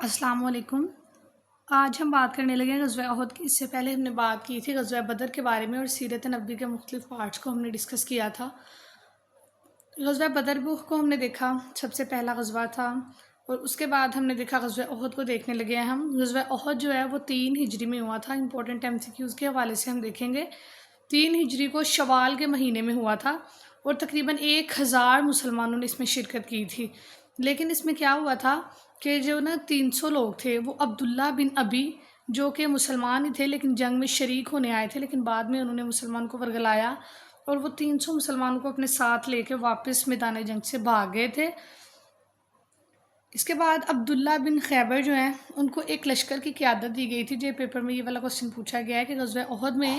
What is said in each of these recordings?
السلام علیکم۔ آج ہم بات کرنے لگے ہیں غزوہ احد کی۔ اس سے پہلے ہم نے بات کی تھی غزوہ بدر کے بارے میں اور سیرت نبوی کے مختلف پارٹس کو ہم نے ڈسکس کیا تھا۔ غزوہ بدر کو ہم نے دیکھا، سب سے پہلا غزوہ تھا، اور اس کے بعد ہم نے دیکھا غزوہ احد کو دیکھنے لگے ہیں ہم۔ غزوہ احد جو ہے وہ 3 ہجری میں ہوا تھا۔ امپورٹنٹ MCQs کے حوالے سے ہم دیکھیں گے 3 ہجری کو شوال کے مہینے میں ہوا تھا، اور تقریباً 1000 مسلمانوں نے اس میں شرکت کی تھی۔ لیکن اس میں کیا ہوا تھا کہ جو 300 لوگ تھے وہ عبداللہ بن ابی، جو کہ مسلمان ہی تھے لیکن جنگ میں شریک ہونے آئے تھے، لیکن بعد میں انہوں نے مسلمان کو ورگلایا اور وہ 300 مسلمانوں کو اپنے ساتھ لے کے واپس میدان جنگ سے بھاگ گئے تھے۔ اس کے بعد عبداللہ بن خیبر جو ہیں ان کو ایک لشکر کی قیادت دی گئی تھی۔ جو پیپر میں یہ والا کوسچن پوچھا گیا ہے کہ غزوہ احد میں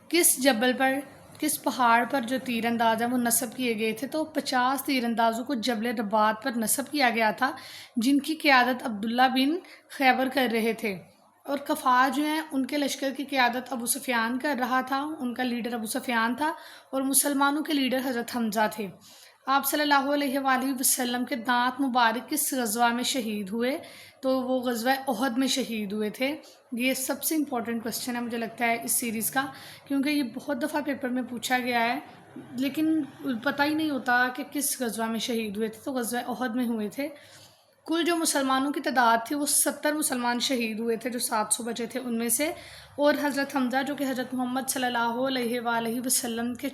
کس جبل پر، کس پہاڑ پر جو تیر انداز ہیں وہ نصب کیے گئے تھے، تو 50 تیر اندازوں کو جبل رباط پر نصب کیا گیا تھا، جن کی قیادت عبداللہ بن خیبر کر رہے تھے، اور کفار جو ہیں ان کے لشکر کی قیادت ابو سفیان کر رہا تھا، ان کا لیڈر ابو سفیان تھا، اور مسلمانوں کے لیڈر حضرت حمزہ تھے۔ آپ صلی اللہ علیہ وآلہ وسلم کے دانت مبارک کس غزوہ میں شہید ہوئے، تو وہ غزوہ احد میں شہید ہوئے تھے۔ یہ سب سے امپورٹنٹ کوسچن ہے مجھے لگتا ہے اس سیریز کا، کیونکہ یہ بہت دفعہ پیپر میں پوچھا گیا ہے لیکن پتہ ہی نہیں ہوتا کہ کس غزوہ میں شہید ہوئے تھے، تو غزوہ احد میں ہوئے تھے۔ کل جو مسلمانوں کی تعداد تھی وہ 70 مسلمان شہید ہوئے تھے، جو 700 بچے تھے ان میں سے، اور حضرت حمزہ جو کہ حضرت محمد صلی اللہ علیہ وآلہ وسلم کے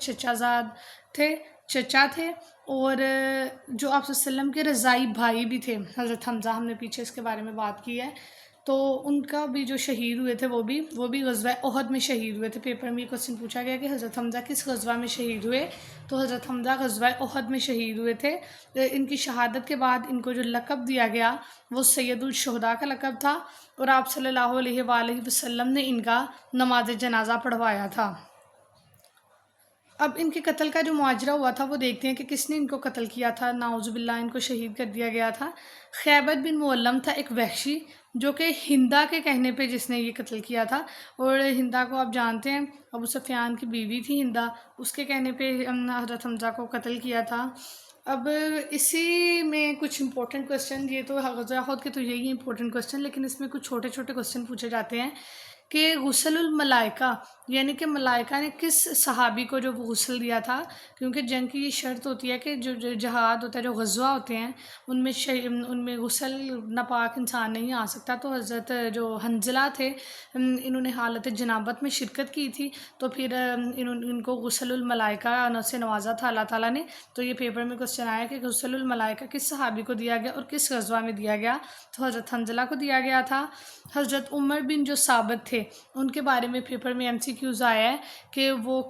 چچا تھے، اور جو آپ صلی اللہ علیہ وسلم کے رضائی بھائی بھی تھے حضرت حمزہ، ہم نے پیچھے اس کے بارے میں بات کی ہے، تو ان کا بھی جو شہید ہوئے تھے وہ بھی غزوہ احد میں شہید ہوئے تھے۔ پیپر میں یہ کوسچن پوچھا گیا کہ حضرت حمزہ کس غزوہ میں شہید ہوئے، تو حضرت حمزہ غزوہ احد میں شہید ہوئے تھے۔ ان کی شہادت کے بعد ان کو جو لقب دیا گیا وہ سید الشہداء کا لقب تھا، اور آپ صلی اللہ علیہ وآلہ وسلم نے ان کا نماز جنازہ پڑھوایا تھا۔ اب ان کے قتل کا جو ماجرا ہوا تھا وہ دیکھتے ہیں کہ کس نے ان کو قتل کیا تھا۔ نعوذ باللہ ان کو شہید کر دیا گیا تھا۔ خیبر بن معلم تھا ایک وحشی، جو کہ ہندا کے کہنے پہ جس نے یہ قتل کیا تھا، اور ہندا کو آپ جانتے ہیں ابو سفیان کی بیوی تھی ہندا، اس کے کہنے پہ حضرت حمزہ کو قتل کیا تھا۔ اب اسی میں کچھ امپورٹنٹ کوسچن، یہ تو غزوہ احد کے تو یہی امپورٹنٹ کوسچن، لیکن اس میں کچھ چھوٹے چھوٹے کوسچن پوچھے جاتے ہیں کہ غسل الملائکہ، یعنی کہ ملائکہ نے کس صحابی کو جو غسل دیا تھا، کیونکہ جنگ کی یہ شرط ہوتی ہے کہ جو جہاد ہوتا ہے، جو غزوہ ہوتے ہیں ان میں غسل ناپاک انسان نہیں آ سکتا، تو حضرت جو حنظلہ تھے انہوں نے حالت جنابت میں شرکت کی تھی، تو پھر ان کو غسل الملائکہ سے نوازا تھا اللہ تعالیٰ نے۔ تو یہ پیپر میں کوسچن آیا کہ غسل الملائکہ کس صحابی کو دیا گیا اور کس غزوہ میں دیا گیا، تو حضرت حنظلہ کو دیا گیا تھا۔ حضرت عمر بن جو ثابت تھے ان کے بارے میں پیپر میں MCQs آیا ہے کہ وہ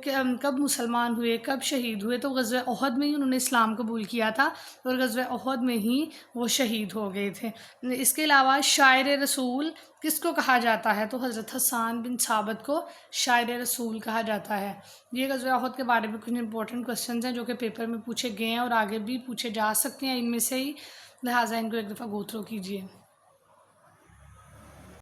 کب مسلمان ہوئے، کب شہید ہوئے، تو غزوہ احد میں ہی انہوں نے اسلام قبول کیا تھا، اور غزوہ احد میں ہی وہ شہید ہو گئے تھے۔ اس کے علاوہ شاعر رسول کس کو کہا جاتا ہے، تو حضرت حسان بن ثابت کو شاعر رسول کہا جاتا ہے۔ یہ غزوہ احد کے بارے میں کچھ امپورٹنٹ کوسچنز ہیں جو کہ پیپر میں پوچھے گئے ہیں اور آگے بھی پوچھے جا سکتے ہیں ان میں سے ہی، لہٰذا ان کو ایک دفعہ گو تھرو کیجیے۔